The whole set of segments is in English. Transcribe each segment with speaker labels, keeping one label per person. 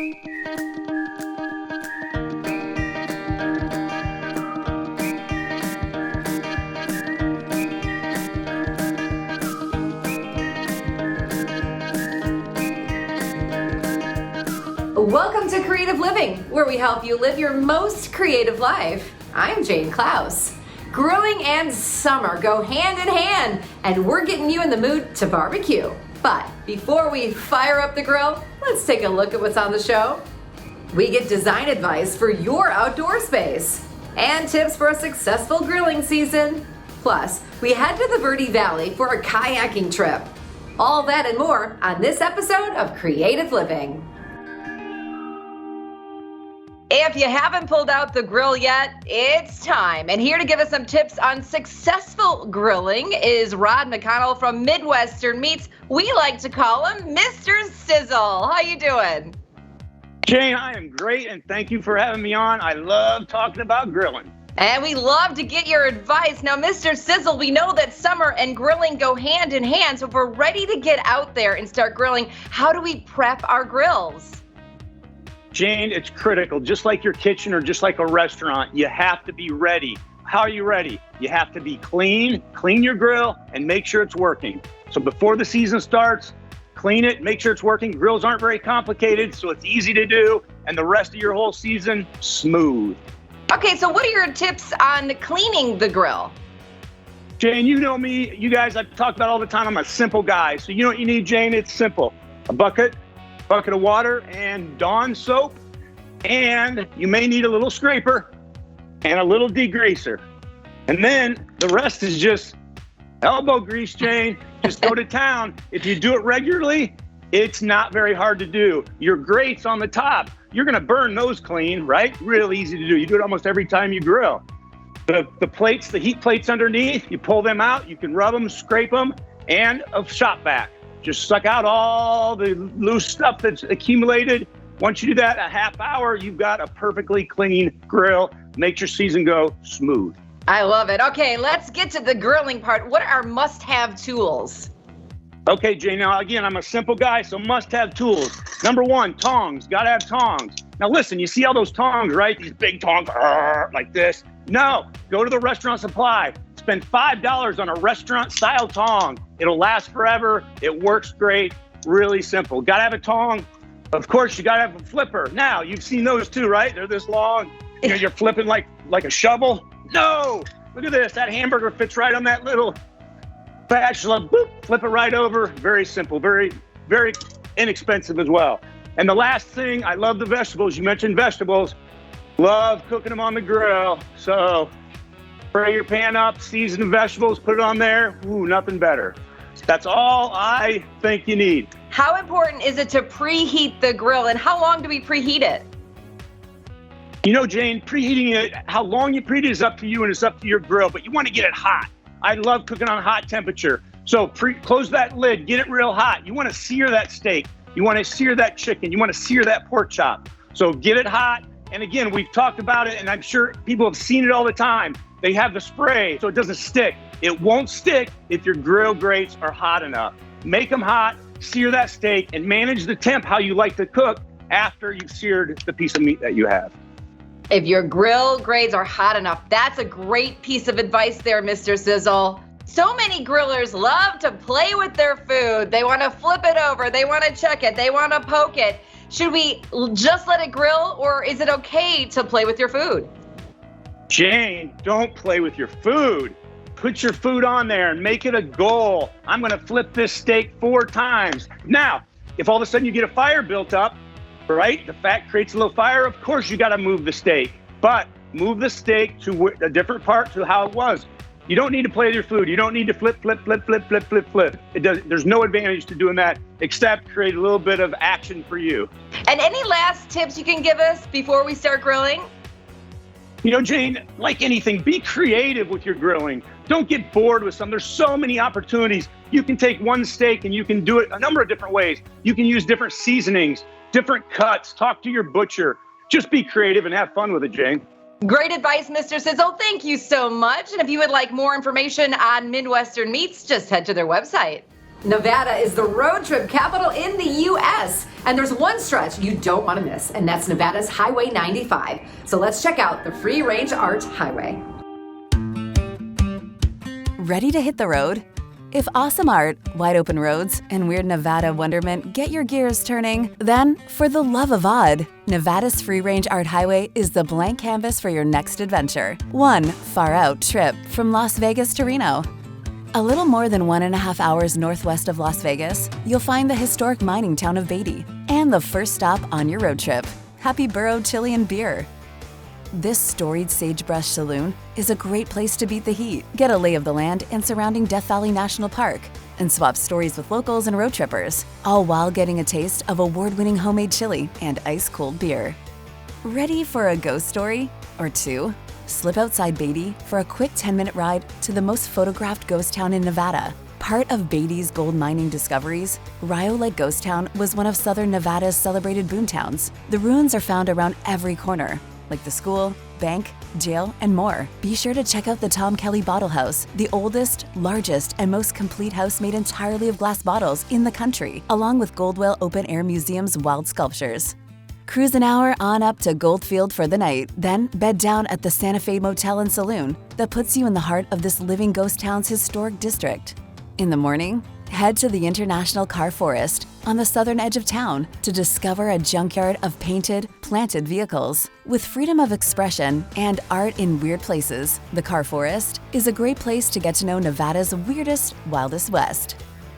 Speaker 1: Welcome to Creative Living, where we help you live your most creative life. I'm Jane Klaus. Grilling and summer go hand in hand, and we're getting you in the mood to barbecue. But before we fire up the grill, let's take a look at what's on the show. We get design advice for your outdoor space and tips for a successful grilling season. Plus, we head to the Verde Valley for a kayaking trip. All that and more on this episode of Creative Living. If you haven't pulled out the grill yet, it's time. And here to give us some tips on successful grilling is Rod McConnell from Midwestern Meats. We like to call him Mr. Sizzle. How you doing?
Speaker 2: Jane, I am great, and thank you for having me on. I love talking about grilling.
Speaker 1: And we love to get your advice. Now, Mr. Sizzle, we know that summer and grilling go hand in hand. So if we're ready to get out there and start grilling, how do we prep our grills?
Speaker 2: Jane, it's critical. Just like your kitchen or just like a restaurant, you have to be ready. How are you ready? You have to be clean your grill, and make sure it's working. So before the season starts, clean it, make sure it's working. Grills aren't very complicated, so it's easy to do. And the rest of your whole season, smooth.
Speaker 1: Okay, so what are your tips on cleaning the grill?
Speaker 2: Jane, you know me. You guys, I've talked about all the time. I'm a simple guy. So you know what you need, Jane? It's simple. A bucket of water and Dawn soap, and you may need a little scraper and a little degreaser. And then the rest is just elbow grease, Jane. Just go to town. If you do it regularly, it's not very hard to do. Your grates on the top, you're gonna burn those clean, right? Real easy to do. You do it almost every time you grill. The plates, the heat plates underneath, you pull them out, you can rub them, scrape them, and a shop vac. Just suck out all the loose stuff that's accumulated. Once you do that, a half hour, you've got a perfectly clean grill. Makes your season go smooth.
Speaker 1: I love it. Okay, let's get to the grilling part. What are our must-have tools?
Speaker 2: Okay, Jay, now again, I'm a simple guy, so must-have tools. Number one, tongs. Gotta have tongs. Now listen, you see all those tongs, right? These big tongs, like this. No, go to the restaurant supply. Spend $5 on a restaurant-style tong. It'll last forever. It works great. Really simple. Gotta have a tong. Of course, you gotta have a flipper. Now, you've seen those too, right? They're this long. You know, you're flipping like a shovel. No! Look at this. That hamburger fits right on that little spatula. Boop, flip it right over. Very simple. Very, very inexpensive as well. And the last thing, I love the vegetables. You mentioned vegetables. Love cooking them on the grill. So spray your pan up, season the vegetables, put it on there. Ooh, nothing better. That's all I think you need.
Speaker 1: How important is it to preheat the grill, and how long do we preheat it?
Speaker 2: You know, Jane, preheating it, how long you preheat it is up to you and it's up to your grill, but you want to get it hot. I love cooking on hot temperature. So close that lid, get it real hot. You want to sear that steak. You want to sear that chicken. You want to sear that pork chop. So get it hot. And again, we've talked about it, and I'm sure people have seen it all the time. They have the spray so it doesn't stick. It won't stick if your grill grates are hot enough. Make them hot, sear that steak, and manage the temp how you like to cook after you've seared the piece of meat that you have.
Speaker 1: If your grill grates are hot enough, that's a great piece of advice there, Mr. Sizzle. So many grillers love to play with their food. They want to flip it over. They want to check it. They want to poke it. Should we just let it grill, or is it okay to play with your food?
Speaker 2: Jane, don't play with your food. Put your food on there and make it a goal. I'm going to flip this steak 4 times. Now, if all of a sudden you get a fire built up, right? The fat creates a little fire. Of course, you got to move the steak, but move the steak to a different part to how it was. You don't need to play with your food. You don't need to flip. There's no advantage to doing that except create a little bit of action for you.
Speaker 1: And any last tips you can give us before we start grilling?
Speaker 2: You know, Jane, like anything, be creative with your grilling. Don't get bored with some. There's so many opportunities. You can take one steak and you can do it a number of different ways. You can use different seasonings, different cuts. Talk to your butcher. Just be creative and have fun with it, Jane.
Speaker 1: Great advice, Mr. Sizzle. Thank you so much. And if you would like more information on Midwestern Meats, just head to their website. Nevada is the road trip capital in the U.S., and there's one stretch you don't want to miss, and that's Nevada's Highway 95. So let's check out the Free Range Art Highway.
Speaker 3: Ready to hit the road? If awesome art, wide open roads, and weird Nevada wonderment get your gears turning, then, for the love of odd, Nevada's Free Range Art Highway is the blank canvas for your next adventure. One far-out trip from Las Vegas to Reno. A little more than 1.5 hours northwest of Las Vegas, you'll find the historic mining town of Beatty, and the first stop on your road trip, Happy Burro Chili and Beer. This storied sagebrush saloon is a great place to beat the heat, get a lay of the land and surrounding Death Valley National Park, and swap stories with locals and road trippers, all while getting a taste of award-winning homemade chili and ice-cold beer. Ready for a ghost story? Or two? Slip outside Beatty for a quick 10-minute ride to the most photographed ghost town in Nevada. Part of Beatty's gold mining discoveries, Rio Lake Ghost Town was one of southern Nevada's celebrated boomtowns. The ruins are found around every corner, like the school, bank, jail, and more. Be sure to check out the Tom Kelly Bottle House, the oldest, largest, and most complete house made entirely of glass bottles in the country, along with Goldwell Open Air Museum's wild sculptures. Cruise an hour on up to Goldfield for the night, then bed down at the Santa Fe Motel and Saloon that puts you in the heart of this living ghost town's historic district. In the morning, head to the International Car Forest on the southern edge of town to discover a junkyard of painted, planted vehicles. With freedom of expression and art in weird places, the Car Forest is a great place to get to know Nevada's weirdest, wildest west.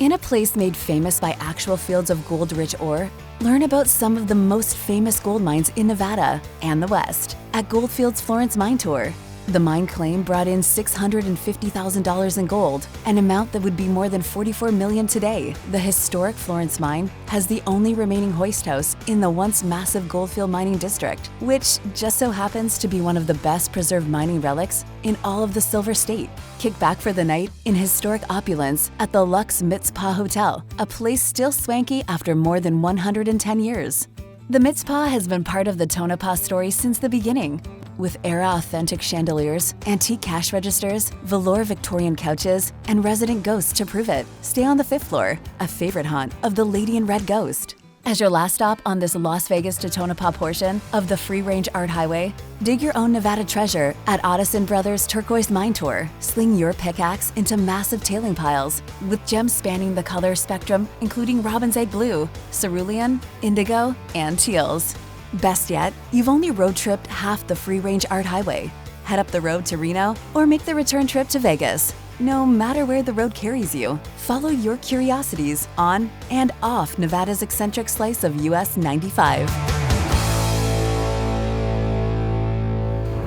Speaker 3: In a place made famous by actual fields of gold-rich ore, learn about some of the most famous gold mines in Nevada and the West at Goldfield's Florence Mine Tour. The mine claim brought in $650,000 in gold, an amount that would be more than $44 million today. The historic Florence Mine has the only remaining hoist house in the once massive Goldfield mining district, which just so happens to be one of the best preserved mining relics in all of the Silver State. Kick back for the night in historic opulence at the Lux Mitzpah Hotel, a place still swanky after more than 110 years. The Mitzpah has been part of the Tonopah story since the beginning. With era-authentic chandeliers, antique cash registers, velour Victorian couches, and resident ghosts to prove it. Stay on the 5th floor, a favorite haunt of the Lady in Red Ghost. As your last stop on this Las Vegas to Tonopah portion of the Free Range Art Highway, dig your own Nevada treasure at Otteson Brothers Turquoise Mine Tour. Sling your pickaxe into massive tailing piles with gems spanning the color spectrum, including robin's egg blue, cerulean, indigo, and teals. Best yet, you've only road tripped half the Free Range Art Highway. Head up the road to Reno or make the return trip to Vegas. No matter where the road carries you, follow your curiosities on and off Nevada's eccentric slice of US 95.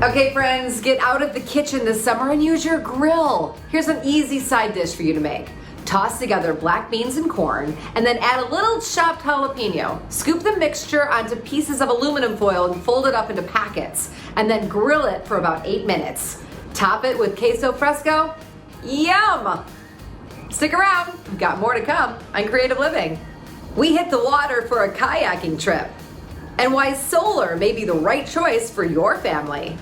Speaker 1: Okay, friends, get out of the kitchen this summer and use your grill. Here's an easy side dish for you to make. Toss together black beans and corn, and then add a little chopped jalapeno. Scoop the mixture onto pieces of aluminum foil and fold it up into packets, and then grill it for about 8 minutes. Top it with queso fresco. Yum! Stick around, we've got more to come on Creative Living. We hit the water for a kayaking trip, and why solar may be the right choice for your family.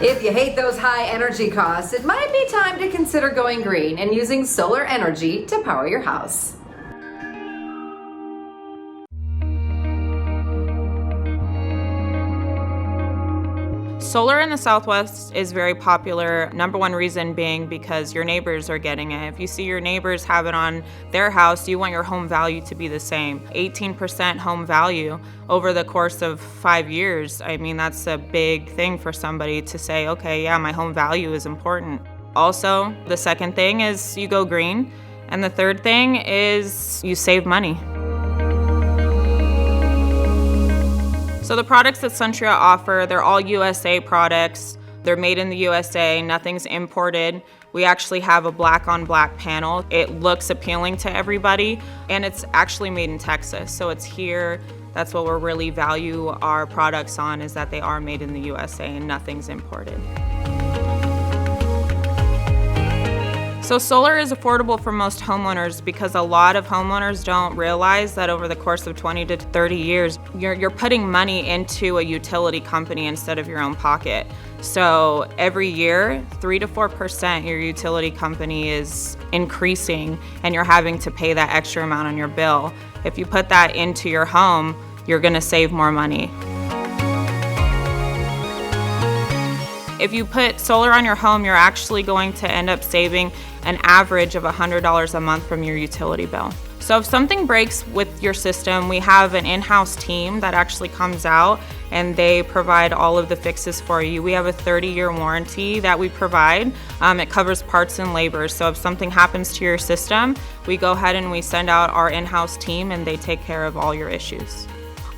Speaker 1: If you hate those high energy costs, it might be time to consider going green and using solar energy to power your house.
Speaker 4: Solar in the Southwest is very popular. Number one reason being because your neighbors are getting it. If you see your neighbors have it on their house, you want your home value to be the same. 18% home value over the course of 5 years. I mean, that's a big thing for somebody to say, okay, yeah, my home value is important. Also, the second thing is you go green. And the third thing is you save money. So the products that Suntria offer, they're all USA products. They're made in the USA, nothing's imported. We actually have a black on black panel. It looks appealing to everybody, and it's actually made in Texas. So it's here That's what we really value our products on, is that they are made in the USA and nothing's imported. So solar is affordable for most homeowners because a lot of homeowners don't realize that over the course of 20 to 30 years, you're putting money into a utility company instead of your own pocket. So every year, 3 to 4% your utility company is increasing, and you're having to pay that extra amount on your bill. If you put that into your home, you're gonna save more money. If you put solar on your home, you're actually going to end up saving an average of $100 a month from your utility bill. So if something breaks with your system, we have an in-house team that actually comes out and they provide all of the fixes for you. We have a 30-year warranty that we provide. It covers parts and labor. So if something happens to your system, we go ahead and we send out our in-house team and they take care of all your issues.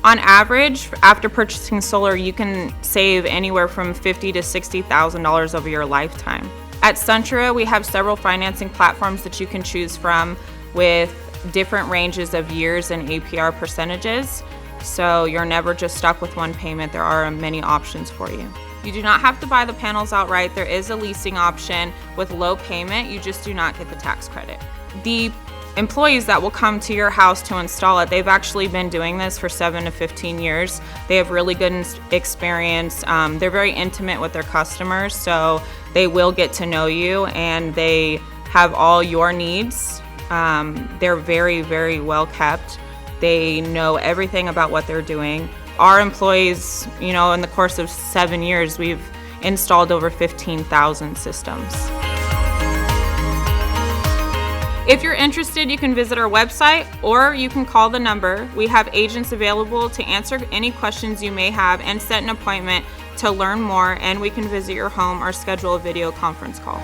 Speaker 4: On average, after purchasing solar, you can save anywhere from $50,000 to $60,000 over your lifetime. At Suntra, we have several financing platforms that you can choose from with different ranges of years and APR percentages. So you're never just stuck with one payment. There are many options for you. You do not have to buy the panels outright. There is a leasing option with low payment. You just do not get the tax credit. The employees that will come to your house to install it, they've actually been doing this for 7 to 15 years. They have really good experience. They're very intimate with their customers, so they will get to know you and they have all your needs. They're very, very well kept. They know everything about what they're doing. Our employees, in the course of 7 years, we've installed over 15,000 systems. If you're interested, you can visit our website or you can call the number. We have agents available to answer any questions you may have and set an appointment to learn more, and we can visit your home or schedule a video conference call.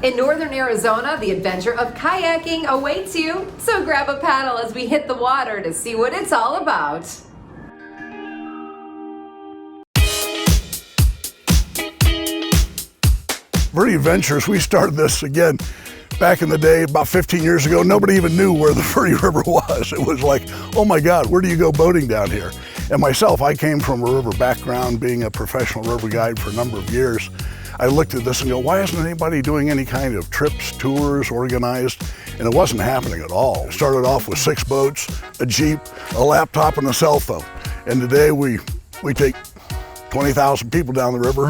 Speaker 1: In northern Arizona, the adventure of kayaking awaits you, so grab a paddle as we hit the water to see what it's all about.
Speaker 5: Verde Adventures, we started this again back in the day, about 15 years ago. Nobody even knew where the Verde River was. It was like, oh my God, where do you go boating down here? And myself, I came from a river background, being a professional river guide for a number of years. I looked at this and go, why isn't anybody doing any kind of trips, tours, organized? And it wasn't happening at all. It started off with 6 boats, a Jeep, a laptop, and a cell phone. And today we take 20,000 people down the river.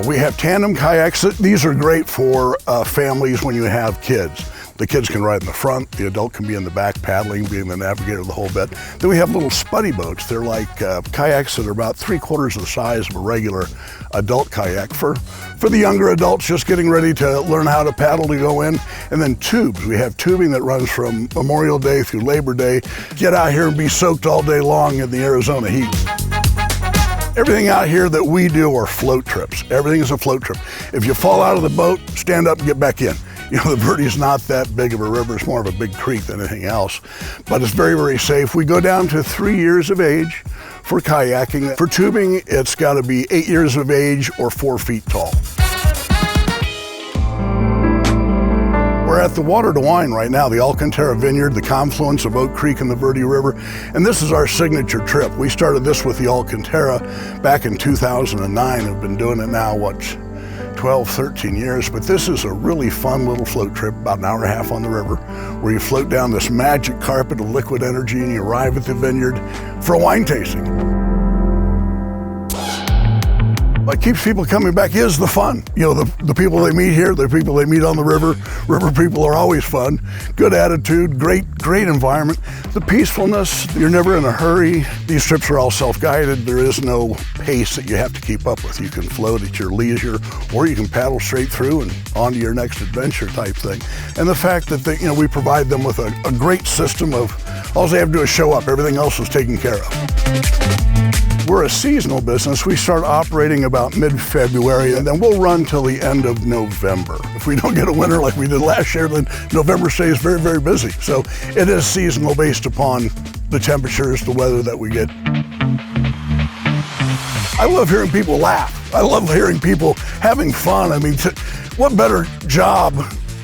Speaker 5: We have tandem kayaks. These are great for families when you have kids. The kids can ride in the front, the adult can be in the back paddling, being the navigator of the whole bit. Then we have little spuddy boats. They're like kayaks that are about 3/4 of the size of a regular adult kayak for the younger adults just getting ready to learn how to paddle to go in. And then tubes. We have tubing that runs from Memorial Day through Labor Day. Get out here and be soaked all day long in the Arizona heat. Everything out here that we do are float trips. Everything is a float trip. If you fall out of the boat, stand up and get back in. The Verde's not that big of a river. It's more of a big creek than anything else. But it's very, very safe. We go down to 3 years of age for kayaking. For tubing, it's got to be 8 years of age or 4 feet tall. We're at the Water to Wine right now, the Alcantara Vineyard, the confluence of Oak Creek and the Verde River. And this is our signature trip. We started this with the Alcantara back in 2009. We've been doing it now, 12, 13 years, but this is a really fun little float trip, about an hour and a half on the river, where you float down this magic carpet of liquid energy and you arrive at the vineyard for a wine tasting. What keeps people coming back is the fun. The people they meet here, the people they meet on the river. River people are always fun. Good attitude, great environment. The peacefulness, you're never in a hurry. These trips are all self-guided. There is no pace that you have to keep up with. You can float at your leisure, or you can paddle straight through and on to your next adventure type thing. And the fact that we provide them with a great system of, all they have to do is show up. Everything else is taken care of. We're a seasonal business. We start operating about mid-February, and then we'll run till the end of November. If we don't get a winter like we did last year, then November stays very, very busy. So it is seasonal based upon the temperatures, the weather that we get. I love hearing people laugh. I love hearing people having fun. I mean, what better job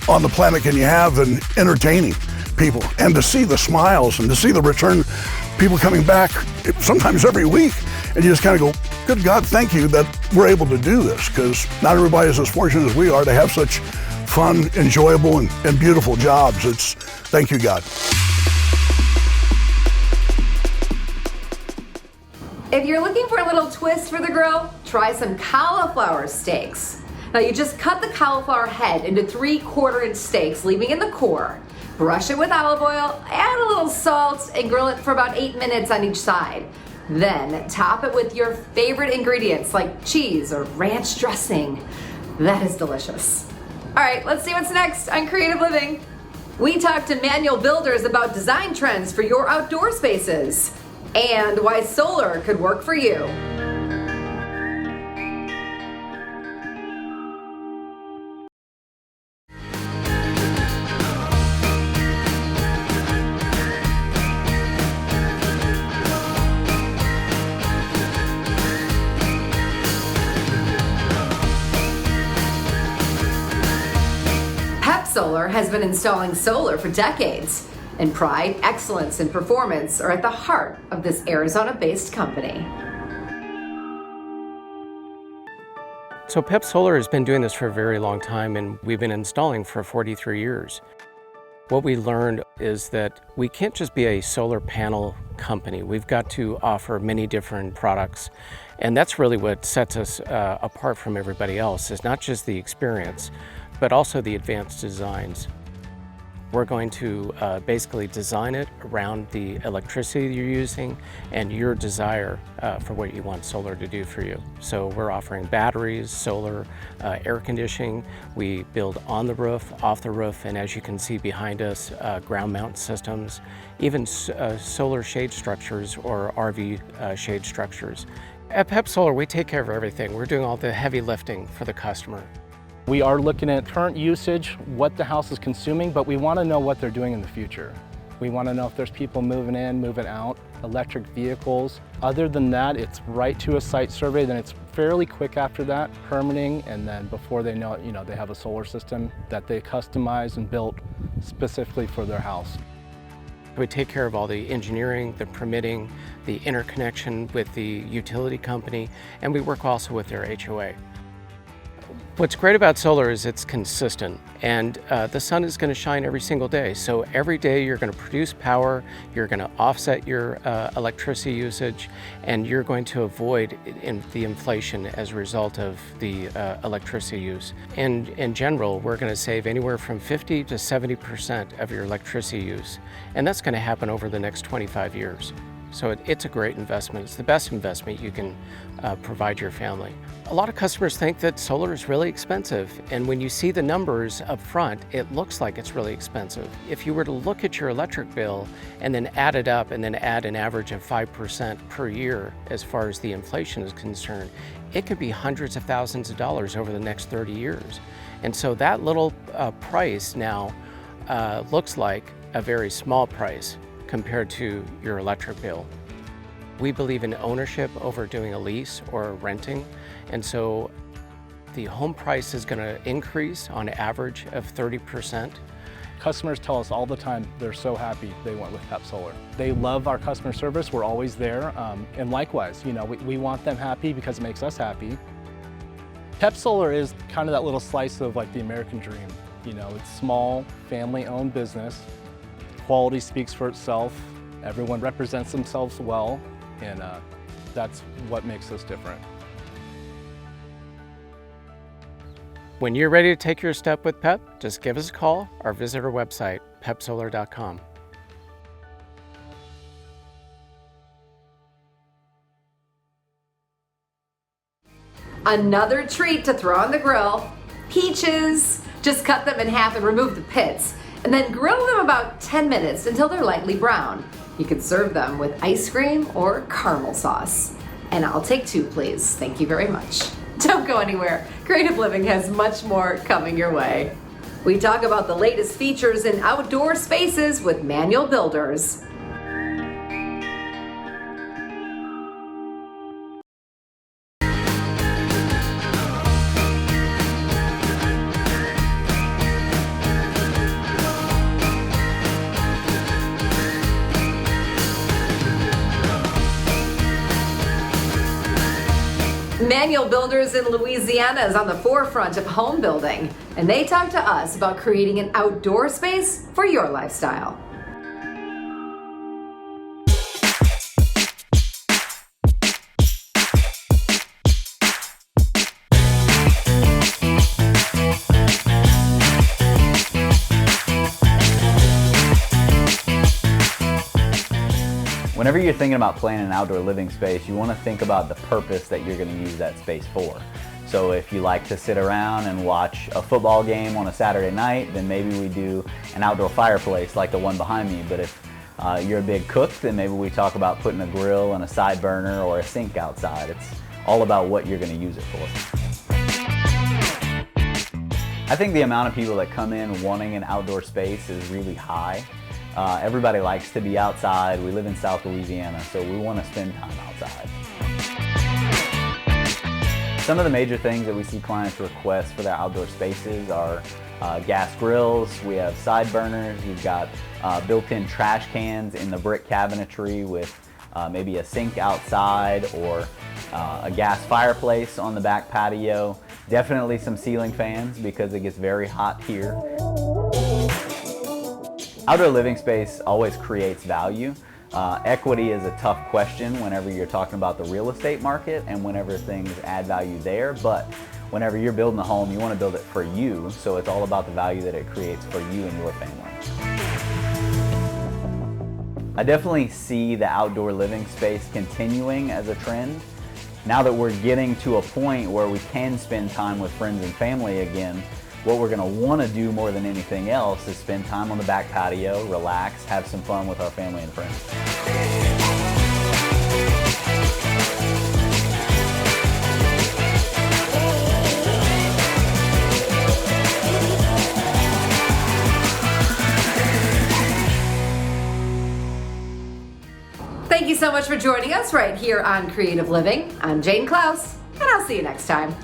Speaker 5: on the planet can you have than entertaining people? And to see the smiles and to see the return, people coming back sometimes every week, and you just kind of go, good God, thank you that we're able to do this, because not everybody is as fortunate as we are to have such fun, enjoyable, and beautiful jobs. Thank you, God.
Speaker 1: If you're looking for a little twist for the grill, try some cauliflower steaks. Now you just cut the cauliflower head into 3/4-inch steaks, leaving in the core. Brush it with olive oil, add a little salt, and grill it for about 8 minutes on each side. Then top it with your favorite ingredients like cheese or ranch dressing. That is delicious. All right, let's see what's next on Creative Living. We talked to manual builders about design trends for your outdoor spaces and why solar could work for you. Solar has been installing solar for decades, and pride, excellence, and performance are at the heart of this Arizona-based company.
Speaker 6: So PEP Solar has been doing this for a very long time, and we've been installing for 43 years. What we learned is that we can't just be a solar panel company. We've got to offer many different products, and that's really what sets us apart from everybody else, is not just the experience, but also the advanced designs. We're going to basically design it around the electricity you're using and your desire for what you want solar to do for you. So we're offering batteries, solar, air conditioning. We build on the roof, off the roof, and as you can see behind us, ground mount systems, even solar shade structures or RV shade structures. At PEP Solar, we take care of everything. We're doing all the heavy lifting for the customer.
Speaker 7: We are looking at current usage, what the house is consuming, but we want to know what they're doing in the future. We want to know if there's people moving in, moving out, electric vehicles. Other than that, it's right to a site survey, then it's fairly quick after that, permitting, and then before they know it, they have a solar system that they customize and built specifically for their house.
Speaker 6: We take care of all the engineering, the permitting, the interconnection with the utility company, and we work also with their HOA. What's great about solar is it's consistent, and the sun is going to shine every single day. So every day you're going to produce power, you're going to offset your electricity usage, and you're going to avoid the inflation as a result of the electricity use. And in general, we're going to save anywhere from 50 to 70% of your electricity use, and that's going to happen over the next 25 years. So it's a great investment. It's the best investment you can provide your family. A lot of customers think that solar is really expensive, and when you see the numbers up front, it looks like it's really expensive. If you were to look at your electric bill and then add it up and then add an average of 5% per year as far as the inflation is concerned, it could be hundreds of thousands of dollars over the next 30 years. And so that little price now looks like a very small price compared to your electric bill. We believe in ownership over doing a lease or renting, and so the home price is going to increase on average of 30%.
Speaker 7: Customers tell us all the time they're so happy they went with PEP Solar. They love our customer service, we're always there, and likewise, we want them happy because it makes us happy. PEP Solar is kind of that little slice of like the American dream. It's small, family-owned business. Quality speaks for itself. Everyone represents themselves well, and that's what makes us different.
Speaker 6: When you're ready to take your step with PEP, just give us a call or visit our website, pepsolar.com.
Speaker 1: Another treat to throw on the grill, peaches. Just cut them in half and remove the pits, and then grill them about 10 minutes until they're lightly brown. You can serve them with ice cream or caramel sauce. And I'll take 2, please. Thank you very much. Don't go anywhere. Creative Living has much more coming your way. We talk about the latest features in outdoor spaces with manual builders. Manual Builders in Louisiana is on the forefront of home building, and they talk to us about creating an outdoor space for your lifestyle.
Speaker 8: Whenever you're thinking about planning an outdoor living space, you want to think about the purpose that you're going to use that space for. So if you like to sit around and watch a football game on a Saturday night, then maybe we do an outdoor fireplace like the one behind me. But if you're a big cook, then maybe we talk about putting a grill and a side burner or a sink outside. It's all about what you're going to use it for. I think the amount of people that come in wanting an outdoor space is really high. Everybody likes to be outside. We live in South Louisiana, so we want to spend time outside. Some of the major things that we see clients request for their outdoor spaces are gas grills, we have side burners, we've got built-in trash cans in the brick cabinetry with maybe a sink outside or a gas fireplace on the back patio. Definitely some ceiling fans because it gets very hot here. Outdoor living space always creates value. Equity is a tough question whenever you're talking about the real estate market and whenever things add value there, but whenever you're building a home, you want to build it for you, so it's all about the value that it creates for you and your family. I definitely see the outdoor living space continuing as a trend. Now that we're getting to a point where we can spend time with friends and family again, what we're going to want to do more than anything else is spend time on the back patio, relax, have some fun with our family and friends.
Speaker 1: Thank you so much for joining us right here on Creative Living. I'm Jane Klaus, and I'll see you next time.